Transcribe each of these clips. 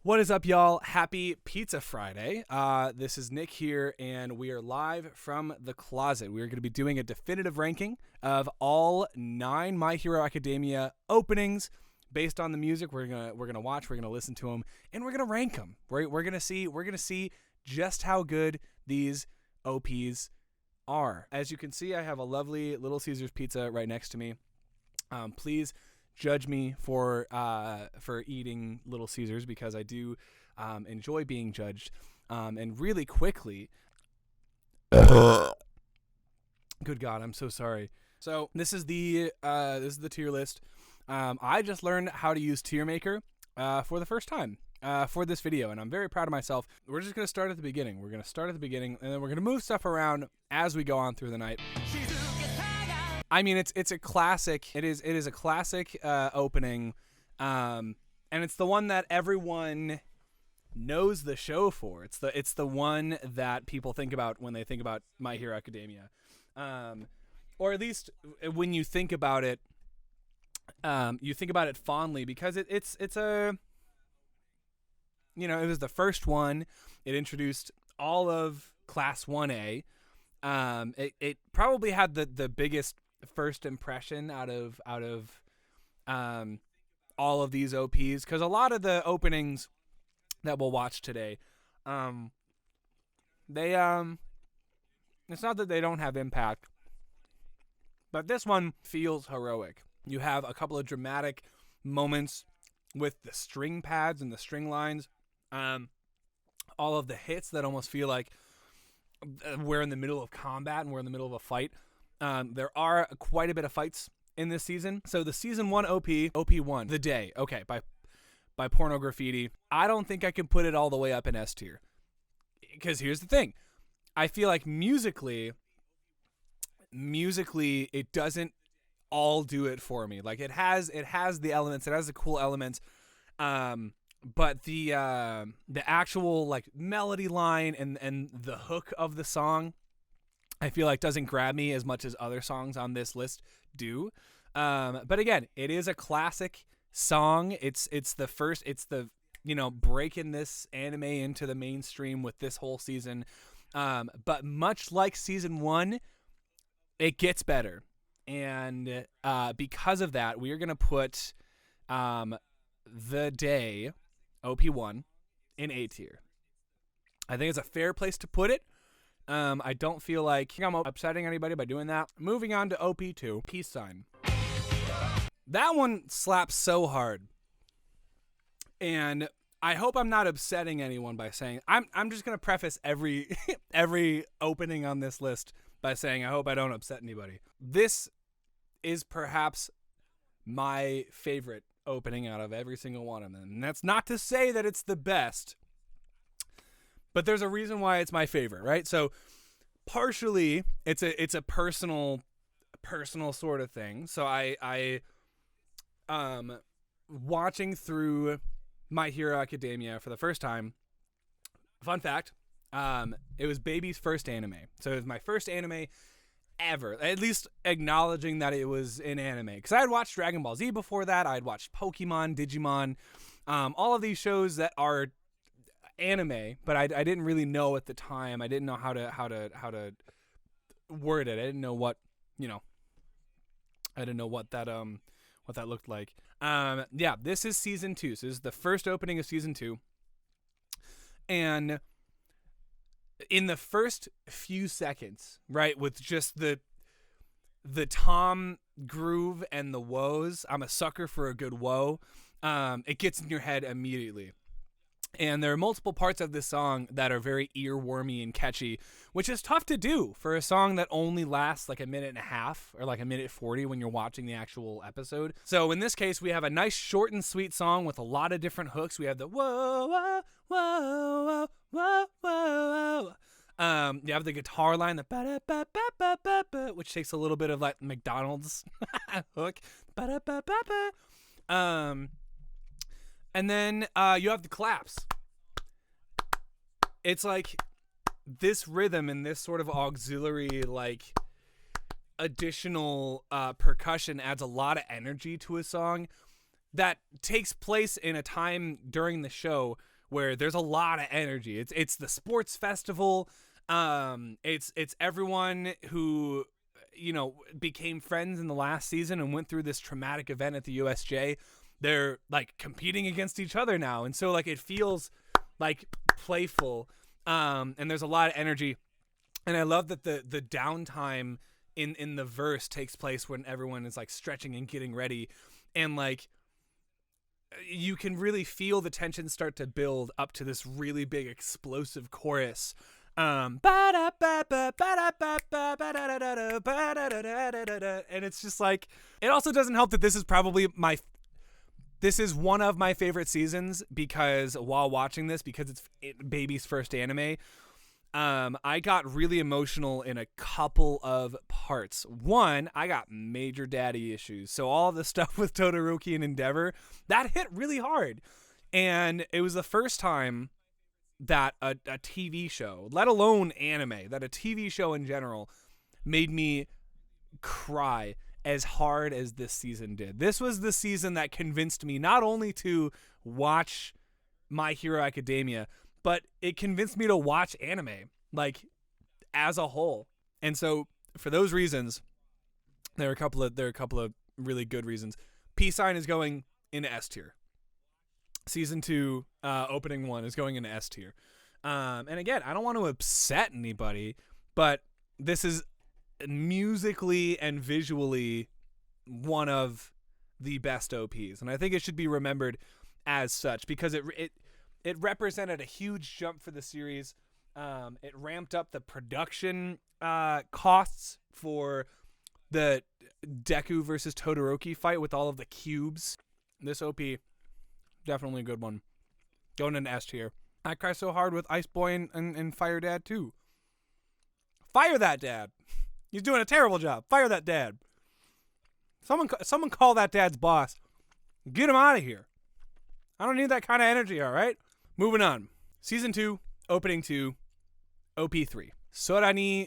What is up, y'all? Happy Pizza Friday. This is Nick here, and we are live from the closet. We are going to be doing a definitive ranking of all 9 My Hero Academia openings based on the music we're gonna watch. We're gonna listen to them, and we're gonna rank them. We're gonna see just how good these OPs are. As you can see, I have a lovely Little Caesars pizza right next to me. Please judge me for eating Little Caesars, because I do enjoy being judged. And really quickly, good God, I'm so sorry. So this is the tier list. I just learned how to use Tier Maker for the first time for this video, and I'm very proud of myself. We're just gonna start at the beginning. We're gonna start at the beginning, and then we're gonna move stuff around as we go on through the night. I mean, it's a classic. It is a classic opening, and it's the one that everyone knows the show for. It's the one that people think about when they think about My Hero Academia, or at least when you think about it, you think about it fondly, because it's a, you know, it was the first one. It introduced all of Class 1A. It probably had the biggest first impression out of all of these OPs, because a lot of the openings that we'll watch today, they it's not that they don't have impact, but this one feels heroic. You have a couple of dramatic moments with the string pads and the string lines, all of the hits that almost feel like we're in the middle of combat and we're in the middle of a fight. There are quite a bit of fights in this season. So the season 1 OP1, The Day, okay, by Porno Graffiti. I don't think I can put it all the way up in S tier, because here's the thing. I feel like musically, it doesn't all do it for me. Like, it has the elements, it has the cool elements, but the actual like melody line and the hook of the song, I feel like doesn't grab me as much as other songs on this list do. But again, it is a classic song. It's the breaking this anime into the mainstream with this whole season. But much like season 1, it gets better. And because of that, we are going to put The Day, OP1, in A tier. I think it's a fair place to put it. I don't feel like I'm upsetting anybody by doing that. Moving on to OP2, Peace Sign. That one slaps so hard. And I hope I'm not upsetting anyone by saying, I'm just going to preface every opening on this list by saying I hope I don't upset anybody. This is perhaps my favorite opening out of every single one of them. And that's not to say that it's the best, but there's a reason why it's my favorite, right? So partially it's a personal sort of thing. So I watching through My Hero Academia for the first time. Fun fact, it was Baby's first anime. So it was my first anime ever, at least acknowledging that it was an anime. Because I had watched Dragon Ball Z before that. I had watched Pokemon, Digimon, all of these shows that are anime, but I didn't really know at the time. I didn't know how to word it. I didn't know what, I didn't know what that looked like. Yeah, this is season 2. So this is the first opening of season 2. And in the first few seconds, right, with just the tom groove and the woes, I'm a sucker for a good woe. It gets in your head immediately. And there are multiple parts of this song that are very earwormy and catchy, which is tough to do for a song that only lasts like a minute and a half or like a minute 40 when you're watching the actual episode. So in this case, we have a nice short and sweet song with a lot of different hooks. We have the whoa, whoa, whoa, whoa, whoa, whoa. You have the guitar line, the ba-da-ba-ba-ba-ba, which takes a little bit of like McDonald's hook. Ba-da-ba-ba-ba. And then you have the claps. It's like this rhythm and this sort of auxiliary, like, additional percussion adds a lot of energy to a song that takes place in a time during the show where there's a lot of energy. It's the sports festival. It's everyone who became friends in the last season and went through this traumatic event at the USJ. They're like competing against each other now, and so like it feels like playful. And there's a lot of energy, and I love that the downtime in the verse takes place when everyone is like stretching and getting ready, and like you can really feel the tension start to build up to this really big explosive chorus. And it's just like, it also doesn't help that this is one of my favorite seasons, because while watching this, because it's baby's first anime, I got really emotional in a couple of parts. One, I got major daddy issues. So all the stuff with Todoroki and Endeavor, that hit really hard. And it was the first time that a TV show, let alone anime, that a TV show in general made me cry as hard as this season did. This was the season that convinced me not only to watch My Hero Academia, but it convinced me to watch anime, like, as a whole. And so for those reasons, there are a couple of really good reasons. P-Sign is going into S tier. Season 2, opening 1 is going into S tier. And again, I don't want to upset anybody, but this is musically and visually one of the best OPs. And I think it should be remembered as such, because it represented a huge jump for the series. It ramped up the production costs for the Deku versus Todoroki fight with all of the cubes. This OP, definitely a good one. Going into S tier. I cry so hard with Ice Boy and Fire Dad too. Fire that dad. He's doing a terrible job. Fire that dad. Someone call that dad's boss. Get him out of here. I don't need that kind of energy, all right? Moving on. Season 2, opening 2, OP3. Sorani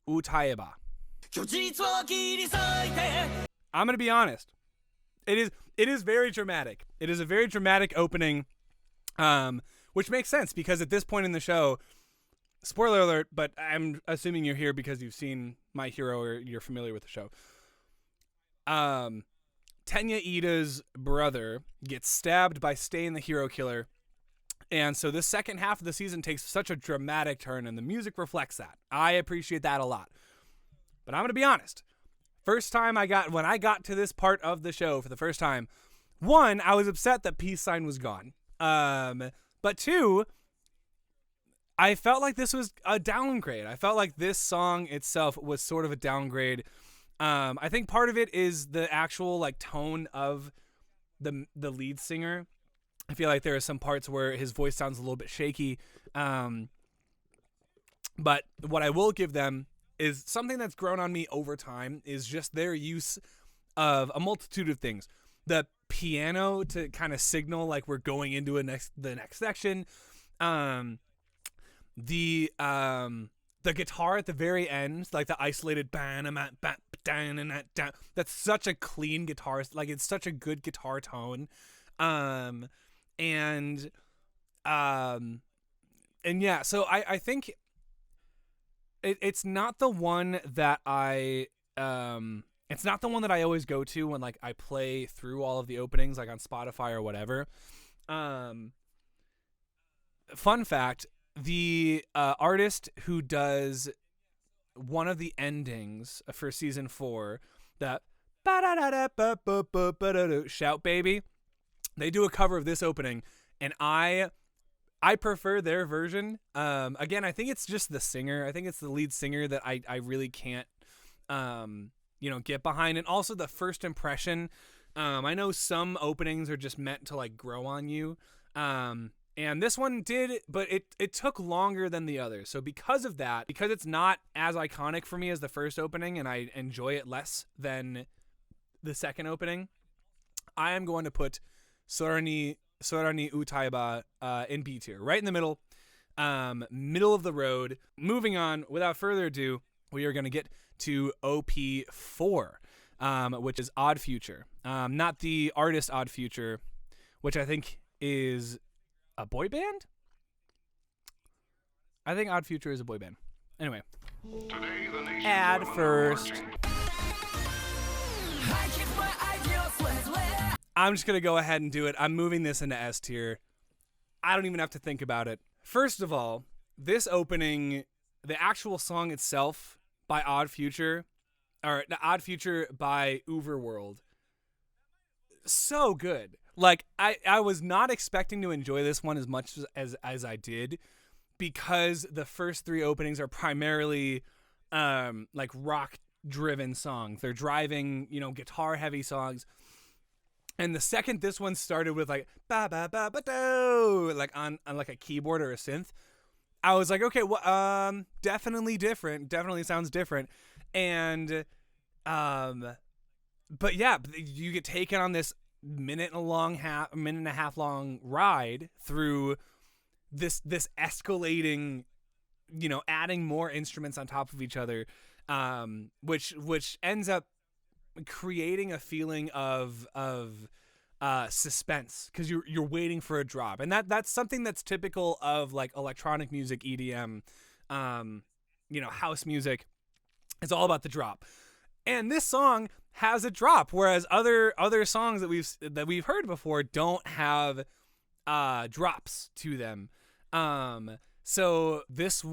Utaeba. I'm going to be honest. It is very dramatic. It is a very dramatic opening, which makes sense, because at this point in the show, spoiler alert, but I'm assuming you're here because you've seen My Hero or you're familiar with the show. Tenya Ida's brother gets stabbed by Stain the Hero Killer. And so this second half of the season takes such a dramatic turn, and the music reflects that. I appreciate that a lot. But I'm going to be honest. When I got to this part of the show for the first time, one, I was upset that Peace Sign was gone. But two, I felt like this was a downgrade. I felt like this song itself was sort of a downgrade. I think part of it is the actual like tone of the lead singer. I feel like there are some parts where his voice sounds a little bit shaky. But what I will give them is something that's grown on me over time is just their use of a multitude of things. The piano to kind of signal like we're going into the next section. The guitar at the very end, like the isolated that's such a clean guitar, like it's such a good guitar tone. And yeah, so I think it's not the one that it's not the one that I always go to when like I play through all of the openings like on Spotify or whatever. Fun fact, the artist who does one of the endings for season 4, that Shout Baby, they do a cover of this opening, and I prefer their version. Again, I think it's just the singer. I think it's the lead singer that I really can't get behind, and also the first impression. I know some openings are just meant to like grow on you. And this one did, but it took longer than the others. So because of that, because it's not as iconic for me as the first opening, and I enjoy it less than the second opening, I am going to put Sorani Utaeba in B tier, right in the middle, middle of the road. Moving on, without further ado, we are going to get to OP4, which is Odd Future. Not the artist Odd Future, which I think is a boy band? I think Odd Future is a boy band. Anyway. Ad first. I'm just going to go ahead and do it. I'm moving this into S tier. I don't even have to think about it. First of all, this opening, the actual song itself by Odd Future, or the Odd Future by Overworld, so good. Like, I was not expecting to enjoy this one as much as I did, because the first three openings are primarily like rock-driven songs. They're driving, guitar-heavy songs. And the second this one started with like ba ba ba ba do, like on like a keyboard or a synth, I was like, okay, well, definitely different. Definitely sounds different. And but yeah, you get taken on this minute and a half long ride through this escalating, adding more instruments on top of each other, which ends up creating a feeling of suspense, because you're waiting for a drop, and that's something that's typical of like electronic music, EDM, house music. It's all about the drop, and this song has a drop, whereas other songs that we've heard before don't have drops to them. So this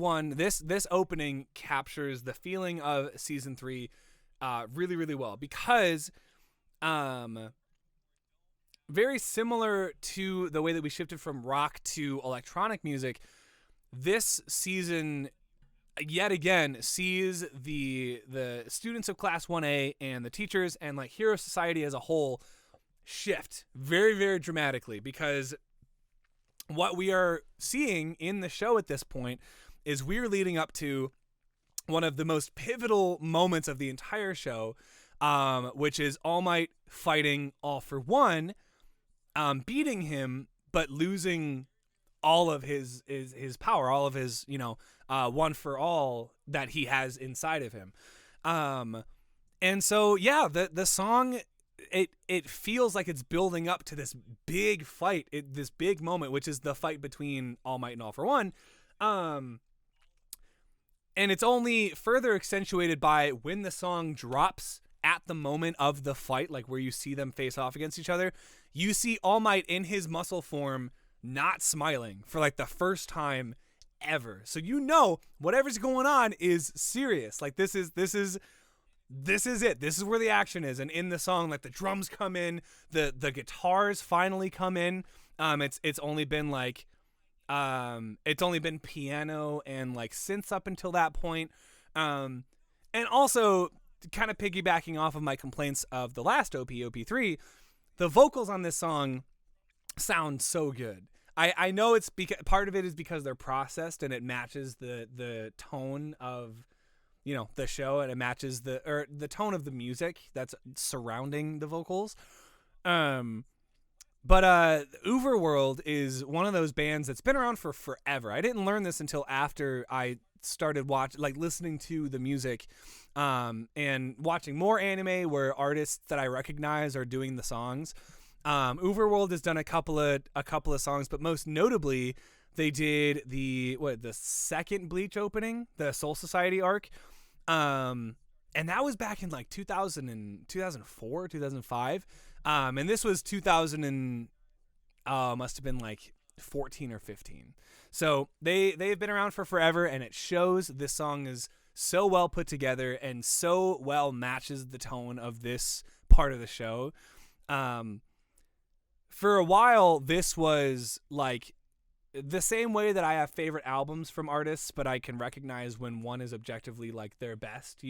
opening captures the feeling of season 3 really, really well, because very similar to the way that we shifted from rock to electronic music, this season yet again sees the students of Class 1A and the teachers and like Hero Society as a whole shift very, very dramatically, because what we are seeing in the show at this point is we're leading up to one of the most pivotal moments of the entire show, which is All Might fighting All for One, beating him, but losing all of his power, all of his, one for all that he has inside of him. And so, yeah, the song, it feels like it's building up to this big fight, this big moment, which is the fight between All Might and All for One. And it's only further accentuated by when the song drops at the moment of the fight, like where you see them face off against each other. You see All Might in his muscle form not smiling for like the first time ever. So whatever's going on is serious. Like this is it. This is where the action is. And in the song, like the drums come in, the guitars finally come in. It's only been like piano and like synths up until that point. And also, kind of piggybacking off of my complaints of the last OP3, the vocals on this song sound so good. I know it's part of it is because they're processed and it matches the tone of, the show, and it matches the tone of the music that's surrounding the vocals. But Overworld is one of those bands that's been around for forever. I didn't learn this until after I started listening to the music, and watching more anime where artists that I recognize are doing the songs. Overworld has done a couple of songs, but most notably, they did the second Bleach opening, the Soul Society arc, and that was back in like 2004, 2005. And this was 2000 and must have been like 14 or 15. So they've been around for forever, and it shows. This song is so well put together and so well matches the tone of this part of the show. For a while, this was like the same way that I have favorite albums from artists, but I can recognize when one is objectively like their best,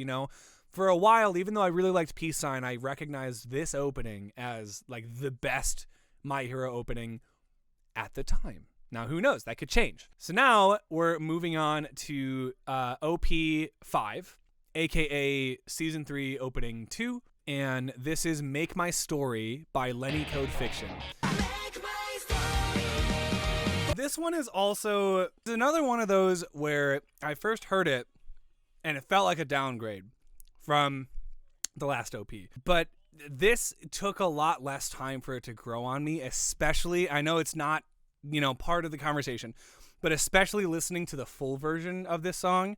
For a while, even though I really liked Peace Sign, I recognized this opening as like the best My Hero opening at the time. Now, who knows? That could change. So now we're moving on to OP5, aka Season 3 Opening 2, and this is Make My Story by Lenny Code Fiction. This one is also another one of those where I first heard it and it felt like a downgrade from the last OP. But this took a lot less time for it to grow on me, especially, I know it's not part of the conversation, but especially listening to the full version of this song,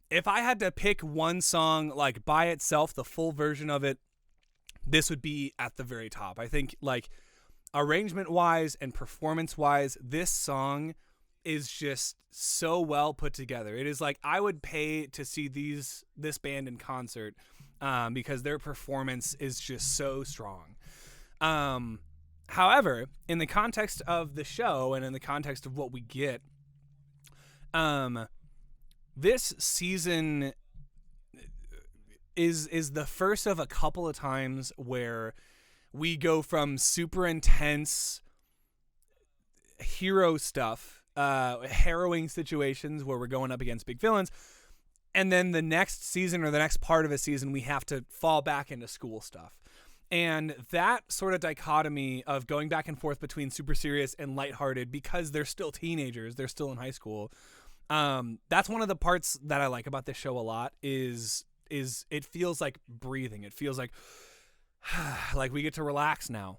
if I had to pick one song like by itself, the full version of it, this would be at the very top. I think like arrangement wise and performance wise, this song is just so well put together. It is like I would pay to see this band in concert because their performance is just so strong. However, in the context of the show and in the context of what we get, this season is the first of a couple of times where we go from super intense hero stuff, harrowing situations where we're going up against big villains, and then the next season or the next part of a season we have to fall back into school stuff. And that sort of dichotomy of going back and forth between super serious and lighthearted, because they're still teenagers, they're still in high school. That's one of the parts that I like about this show a lot is it feels like breathing. It feels like we get to relax now.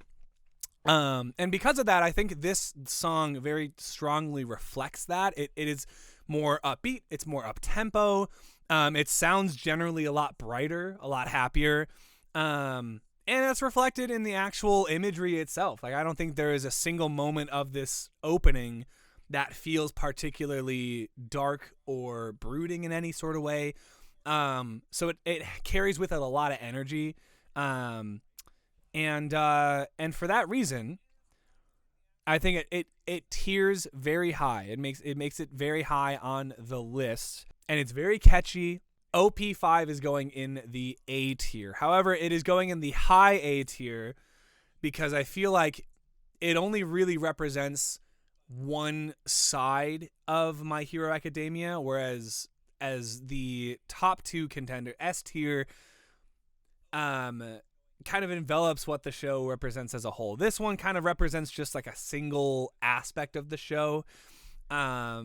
And because of that, I think this song very strongly reflects that. It is more upbeat. It's more up tempo. It sounds generally a lot brighter, a lot happier. And it's reflected in the actual imagery itself. Like, I don't think there is a single moment of this opening that feels particularly dark or brooding in any sort of way. So it carries with it a lot of energy. And for that reason, I think it tiers very high. It makes it very high on the list, and it's very catchy. OP5 is going in the A tier. However, it is going in the high A tier because I feel like it only really represents one side of My Hero Academia, whereas as the top two contender, S tier kind of envelops what the show represents as a whole. This one kind of represents just like a single aspect of the show. But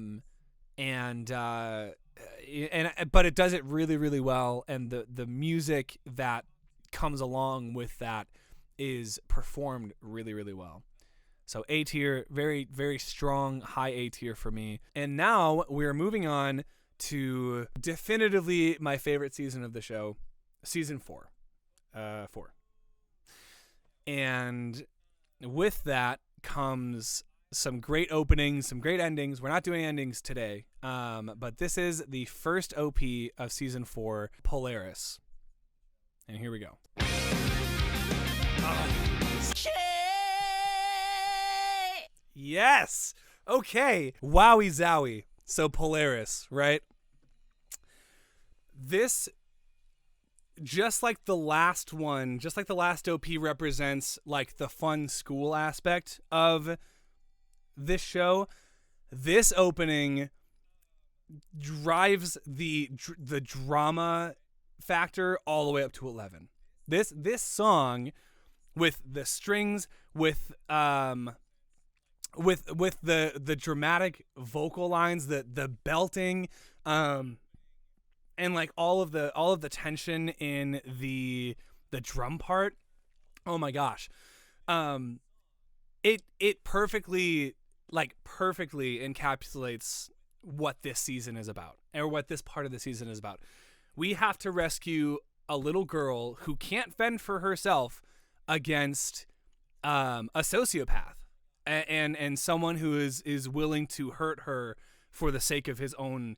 it does it really, really well, and the music that comes along with that is performed really, really well. So A tier, very, very strong, high A tier for me. And now we're moving on to definitively my favorite season of the show, season 4. 4. And with that comes some great openings, some great endings. We're not doing endings today, but this is the first OP of season 4, Polaris. And here we go. Yes! Okay. Wowie zowie. So Polaris, right? This, just like the last one, just like the last OP represents like the fun school aspect of this show, this opening drives the drama factor all the way up to 11. This song with the strings, with the dramatic vocal lines, the belting, and like all of the tension in the drum part. Oh my gosh. It perfectly encapsulates what this season is about, or what this part of the season is about. We have to rescue a little girl who can't fend for herself against a sociopath and someone who is willing to hurt her for the sake of his own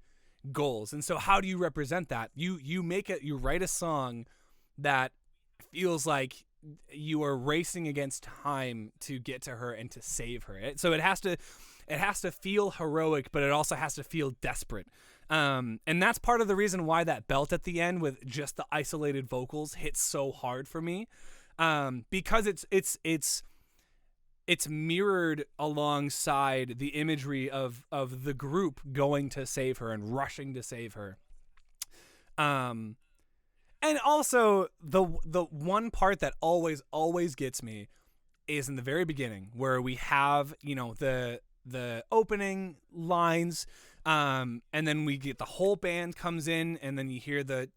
goals. And so how do you represent that? You write a song that feels like you are racing against time to get to her and to save her. So it has to feel heroic, but it also has to feel desperate. And that's part of the reason why that belt at the end with just the isolated vocals hits so hard for me. Because it's mirrored alongside the imagery of the group going to save her and rushing to save her. And also the one part that always gets me is in the very beginning, where we have, the opening lines, and then we get the whole band comes in, and then you hear the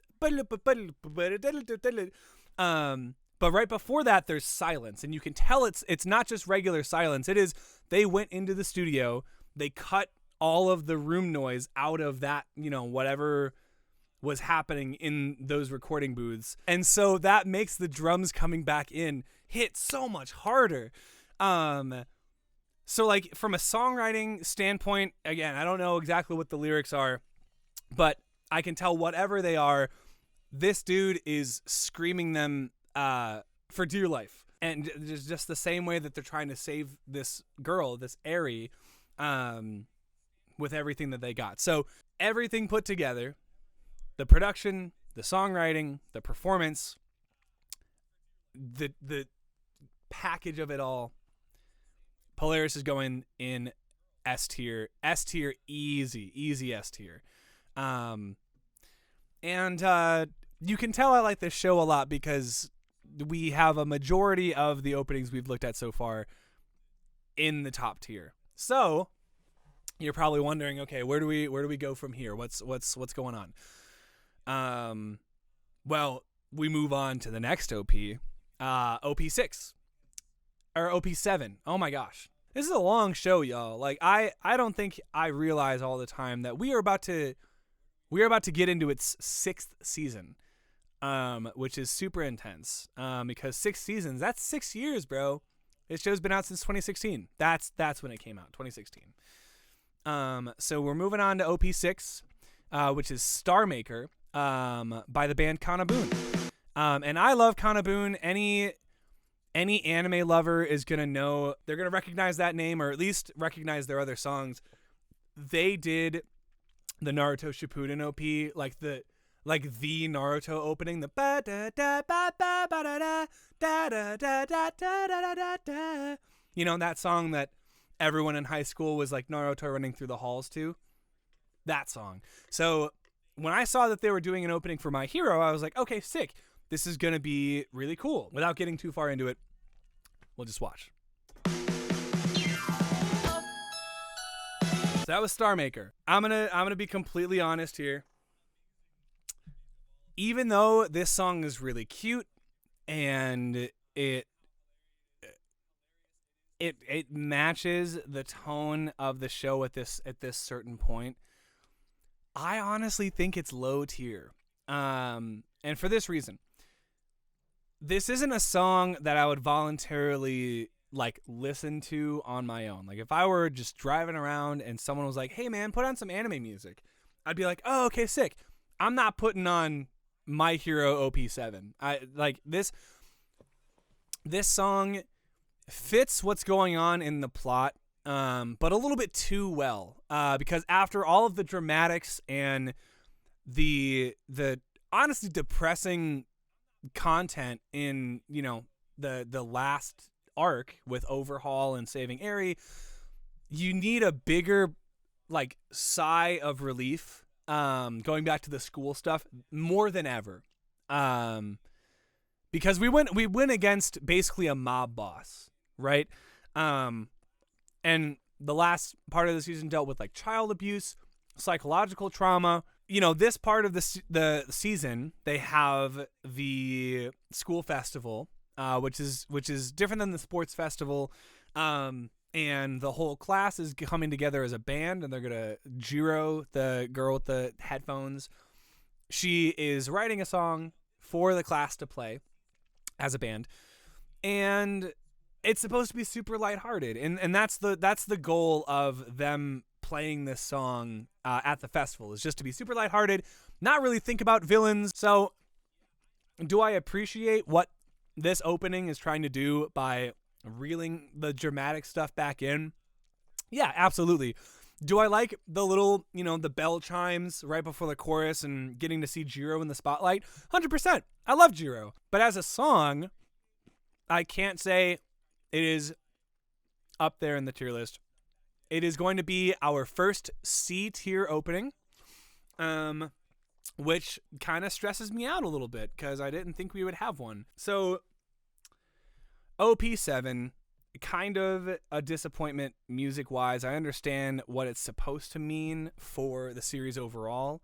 But right before that, there's silence, and you can tell it's not just regular silence. It is they went into the studio, they cut all of the room noise out of that, whatever was happening in those recording booths. And so that makes the drums coming back in hit so much harder. So like from a songwriting standpoint, again, I don't know exactly what the lyrics are, but I can tell whatever they are, this dude is screaming them for dear life. And just the same way that they're trying to save this girl, this Aerie, with everything that they got. So everything put together, the production, the songwriting, the performance, the package of it all, Polaris is going in S tier, easy S tier. And you can tell I like this show a lot because we have a majority of the openings we've looked at so far in the top tier. So you're probably wondering, okay, where do we go from here? What's going on? Well, we move on to the next OP, OP6 or OP7. Oh my gosh. This is a long show, y'all. Like I don't think I realize all the time that we are about to get into its 6th season, which is super intense. Because 6 seasons, that's 6 years, bro. This show's been out since 2016. That's when it came out, 2016. So we're moving on to OP6, which is Star Maker, by the band Kana Boon. And I love Kana Boon. Any anime lover is going to know, they're going to recognize that name, or at least recognize their other songs. They did the Naruto Shippuden OP, like the Naruto opening, the ba da da ba ba ba da da da da da da da da da. You know, that song that everyone in high school was like Naruto running through the halls to. That song. So when I saw that they were doing an opening for My Hero, I was like, okay, sick. This is going to be really cool. Without getting too far into it, we'll just watch. So that was Star Maker. I'm gonna be completely honest here. Even though this song is really cute and it matches the tone of the show at this certain point, I honestly think it's low tier. And for this reason. This isn't a song that I would voluntarily like listen to on my own. Like if I were just driving around and someone was like, "Hey man, put on some anime music," I'd be like, "Oh, okay, sick." I'm not putting on My Hero OP7. I like this song fits what's going on in the plot, but a little bit too well. Because after all of the dramatics and the honestly depressing content in, the last arc with Overhaul and saving Aerie, you need a bigger like sigh of relief, going back to the school stuff more than ever, because we went against basically a mob boss, right? And the last part of the season dealt with like child abuse, psychological trauma. This part of the season, they have the school festival, which is different than the sports festival, and the whole class is coming together as a band, and they're gonna Jiro, the girl with the headphones, she is writing a song for the class to play as a band, and it's supposed to be super lighthearted, and that's the goal of them playing this song at the festival, is just to be super lighthearted, not really think about villains. So do I appreciate what this opening is trying to do by reeling the dramatic stuff back in? Yeah, absolutely. Do I like the little, the bell chimes right before the chorus and getting to see Jiro in the spotlight? 100%. I love Jiro. But as a song, I can't say it is up there in the tier list. It is going to be our first C tier opening, which kind of stresses me out a little bit because I didn't think we would have one. So OP7, kind of a disappointment music-wise. I understand what it's supposed to mean for the series overall,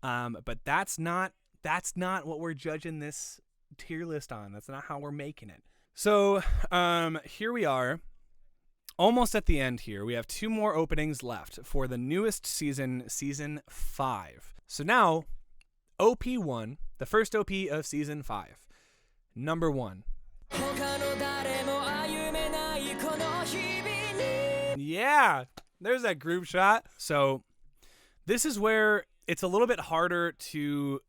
but that's not what we're judging this tier list on. That's not how we're making it. So here we are, almost at the end here. We have 2 more openings left for the newest season, Season 5. So now, OP1, the first OP of Season 5. Number 1. Yeah, there's that group shot. So this is where it's a little bit harder to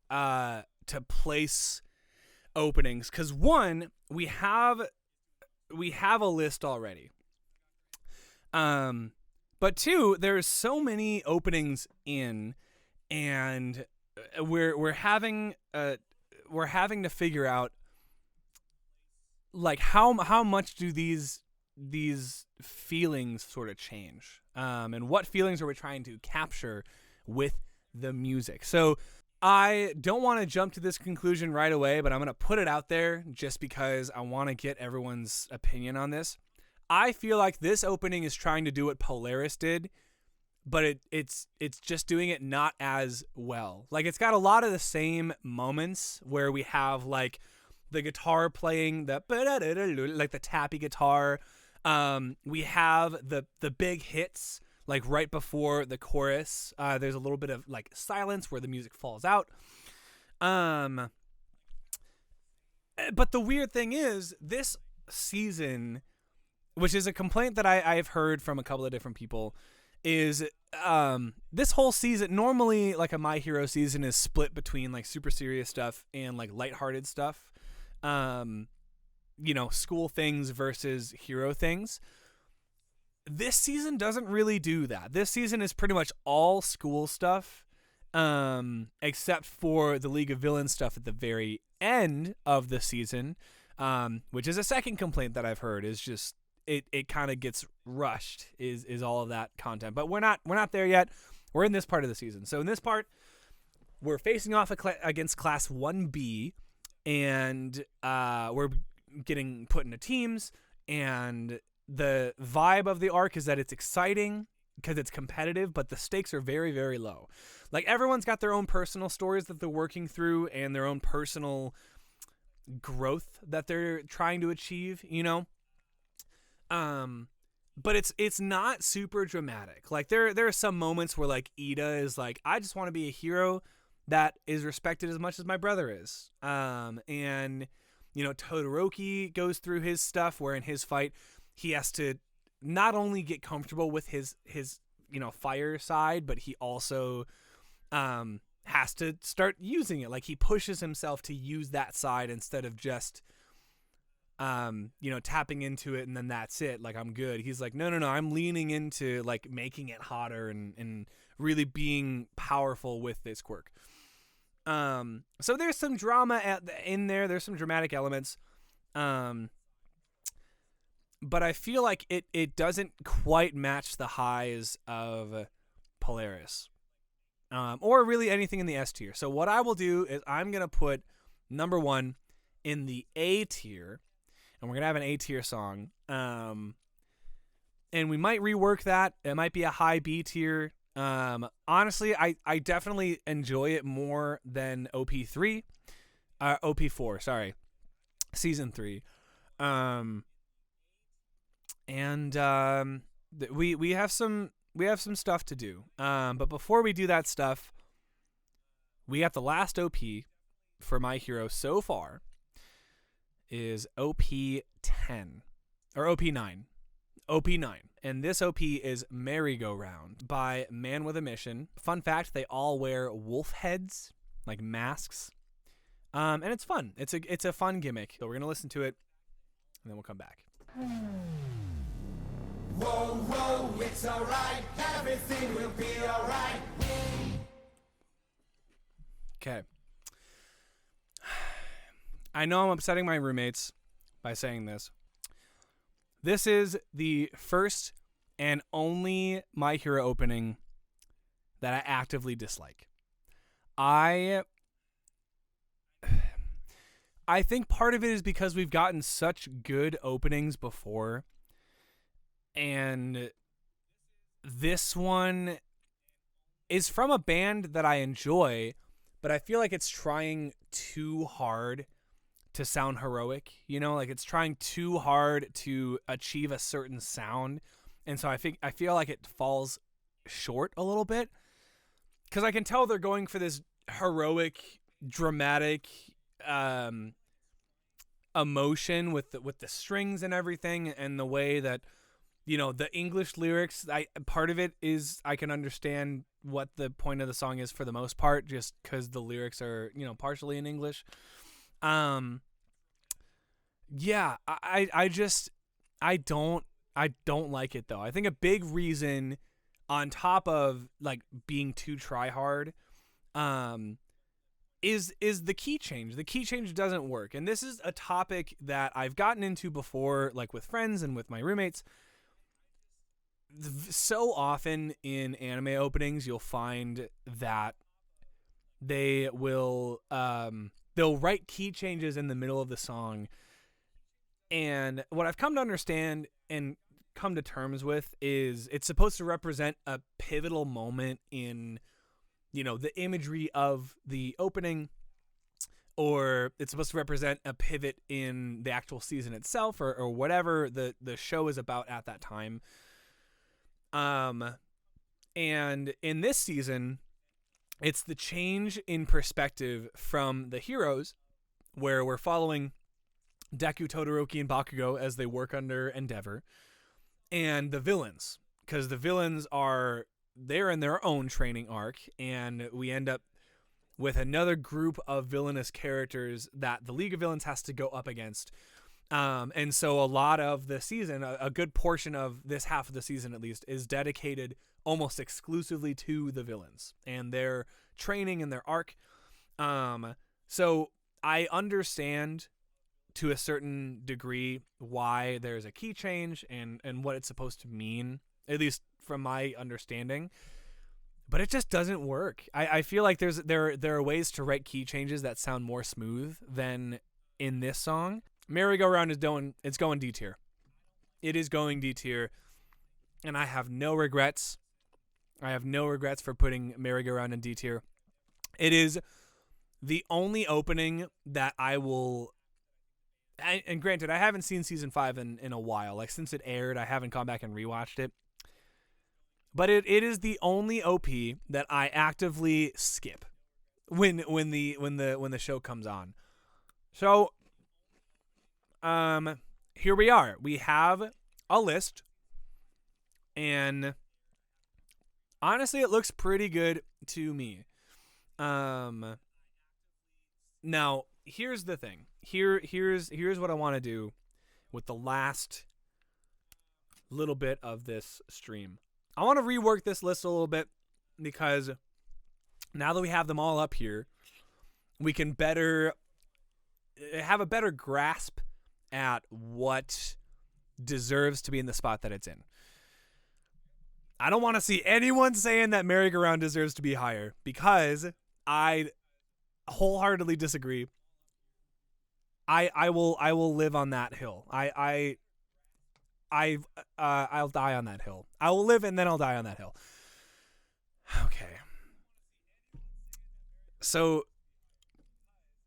place openings, because one, we have a list already. But 2, there's so many openings in, and we're having to figure out like how much do these feelings sort of change, and what feelings are we trying to capture with the music. So I don't want to jump to this conclusion right away, but I'm going to put it out there just because I want to get everyone's opinion on this. I feel like this opening is trying to do what Polaris did, but it's just doing it not as well. Like, it's got a lot of the same moments where we have like the guitar playing the like the tappy guitar. We have the big hits like right before the chorus. There's a little bit of like silence where the music falls out. But the weird thing is, this season, which is a complaint that I've heard from a couple of different people, is this whole season, normally like a My Hero season is split between like super serious stuff and like lighthearted stuff. School things versus hero things. This season doesn't really do that. This season is pretty much all school stuff, except for the League of Villains stuff at the very end of the season, which is a second complaint that I've heard, is just it kind of gets rushed, is all of that content. But we're not there yet. We're in this part of the season. So in this part, we're facing off against Class 1B, and we're getting put into teams, and the vibe of the arc is that it's exciting because it's competitive, but the stakes are very, very low. Like, everyone's got their own personal stories that they're working through and their own personal growth that they're trying to achieve, but it's not super dramatic. Like, there are some moments where like Ida is like, I just want to be a hero that is respected as much as my brother is. And Todoroki goes through his stuff where in his fight he has to not only get comfortable with his fire side, but he also has to start using it. Like, he pushes himself to use that side instead of just tapping into it and then that's it, like, I'm good. He's like, no, I'm leaning into like making it hotter and really being powerful with this quirk. So there's some drama in there. There's some dramatic elements. But I feel like it doesn't quite match the highs of Polaris, or really anything in the S tier. So what I will do is I'm going to put number 1 in the A tier, and we're going to have an A tier song. And we might rework that. It might be a high B tier. Honestly, I definitely enjoy it more than OP4, sorry, Season 3. We have some stuff to do. But before we do that stuff, we got the last OP for My Hero so far is OP10 or OP9. OP9. And this OP is Merry-Go-Round by Man with a Mission. Fun fact, they all wear wolf heads, like masks. And it's fun. It's a fun gimmick. So we're going to listen to it, and then we'll come back. Whoa, whoa, it's alright. Everything will be alright. Okay. I know I'm upsetting my roommates by saying this. This is the first and only My Hero opening that I actively dislike. I think part of it is because we've gotten such good openings before, and this one is from a band that I enjoy, but I feel like it's trying too hard to sound heroic, like it's trying too hard to achieve a certain sound. And so I feel like it falls short a little bit, because I can tell they're going for this heroic, dramatic emotion with the strings and everything, and the way that the English lyrics. Part of it is I can understand what the point of the song is for the most part, just because the lyrics are partially in English. Yeah, I don't like it though. I think a big reason, on top of like being too try hard, is the key change. The key change doesn't work. And this is a topic that I've gotten into before, like with friends and with my roommates. So often in anime openings, you'll find that they will they'll write key changes in the middle of the song. And what I've come to understand and come to terms with is it's supposed to represent a pivotal moment in the imagery of the opening, or it's supposed to represent a pivot in the actual season itself, or whatever the show is about at that time. And in this season, it's the change in perspective from the heroes, where we're following Deku, Todoroki, and Bakugo as they work under Endeavor, and the villains, because the villains they're in their own training arc, and we end up with another group of villainous characters that the League of Villains has to go up against. And so a lot of the season, a good portion of this half of the season at least, is dedicated almost exclusively to the villains and their training and their arc. So I understand to a certain degree why there's a key change and what it's supposed to mean, at least from my understanding. But it just doesn't work. I feel like there are ways to write key changes that sound more smooth than in this song. Merry-Go-Round it's going D tier. It is going D tier, and I have no regrets. I have no regrets for putting Merry-Go-Round in D tier. It is the only opening that I will. And granted, I haven't seen season 5 in a while. Like, since it aired, I haven't gone back and rewatched it. But it is the only OP that I actively skip when the show comes on. So here we are. We have a list, and honestly, it looks pretty good to me. Now here's the thing. Here's what I want to do with the last little bit of this stream. I want to rework this list a little bit, because now that we have them all up here, we can have a better grasp at what deserves to be in the spot that it's in. I don't want to see anyone saying that Merry-Go-Round deserves to be higher, because I wholeheartedly disagree. I will live on that hill. I'll die on that hill. I will live and then I'll die on that hill. Okay. So,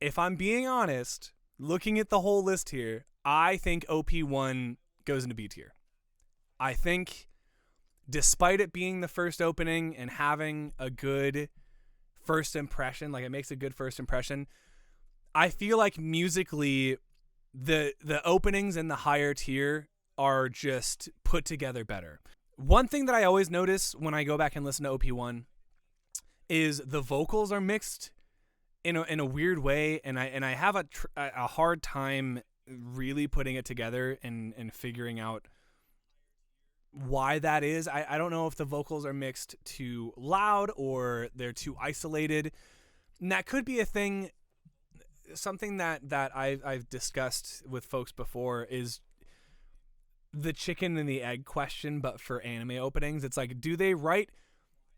if I'm being honest, looking at the whole list here, I think OP1 goes into B tier. I think, despite it being the first opening and having a good first impression, like it makes a good first impression, I feel like musically, the openings in the higher tier are just put together better. One thing that I always notice when I go back and listen to OP1 is the vocals are mixed in a weird way, and I have a hard time really putting it together and figuring out why that is. I don't know if the vocals are mixed too loud or they're too isolated. And that could be a thing. Something that I've discussed with folks before is the chicken and the egg question, but for anime openings. It's like, do they write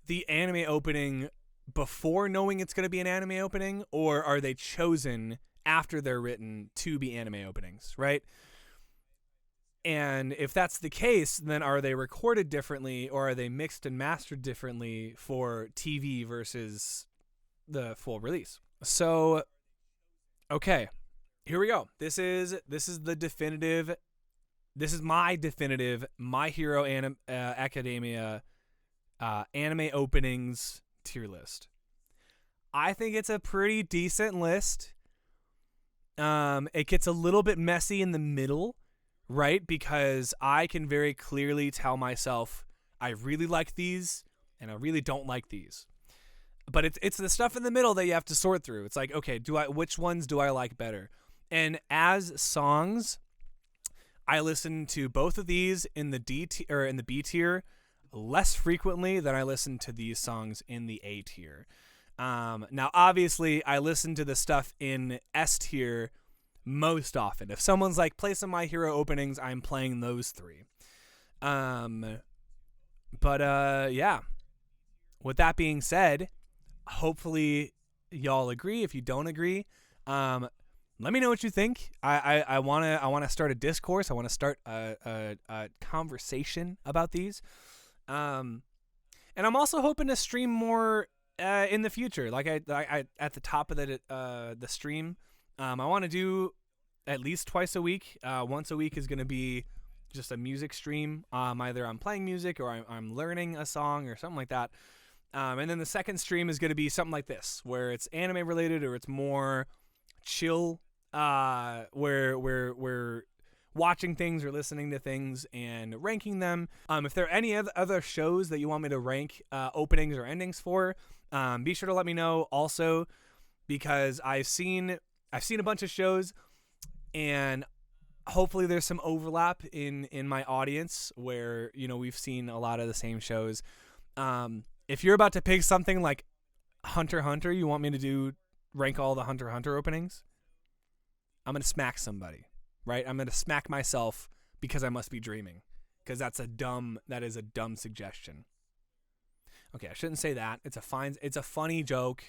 the anime opening before knowing it's going to be an anime opening, or are they chosen after they're written to be anime openings, right? And if that's the case, then are they recorded differently, or are they mixed and mastered differently for TV versus the full release? So, okay, here we go. This is the definitive. This is my definitive My Hero Academia anime openings tier list. I think it's a pretty decent list. It gets a little bit messy in the middle, right? Because I can very clearly tell myself I really like these and I really don't like these. But it's the stuff in the middle that you have to sort through. It's like, okay, which ones do I like better? And as songs, I listen to both of these in the in the B tier less frequently than I listen to these songs in the A tier. Now, obviously, I listen to the stuff in S tier most often. If someone's like, play some My Hero openings, I'm playing those three. Yeah. With that being said, hopefully y'all agree. If you don't agree, let me know what you think. I wanna start a discourse. I wanna start a conversation about these. And I'm also hoping to stream more in the future. Like I at the top of the stream, I want to do at least twice a week. Once a week is gonna be just a music stream. Either I'm playing music or I'm learning a song or something like that. And then the second stream is going to be something like this, where it's anime related or it's more chill, where we're watching things or listening to things and ranking them. If there are any other shows that you want me to rank openings or endings for, be sure to let me know also, because I've seen a bunch of shows and hopefully there's some overlap in my audience where, we've seen a lot of the same shows. If you're about to pick something like Hunter x Hunter, you want me to rank all the Hunter x Hunter openings, I'm going to smack somebody, right? I'm going to smack myself because I must be dreaming, because that is a dumb suggestion. Okay, I shouldn't say that. It's a funny joke.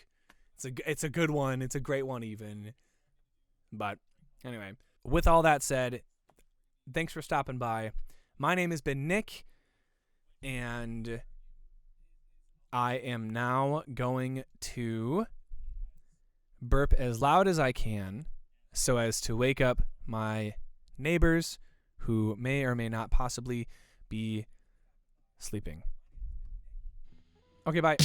It's a good one. It's a great one even. But anyway, with all that said, thanks for stopping by. My name has been Nick, and I am now going to burp as loud as I can so as to wake up my neighbors who may or may not possibly be sleeping. Okay, bye.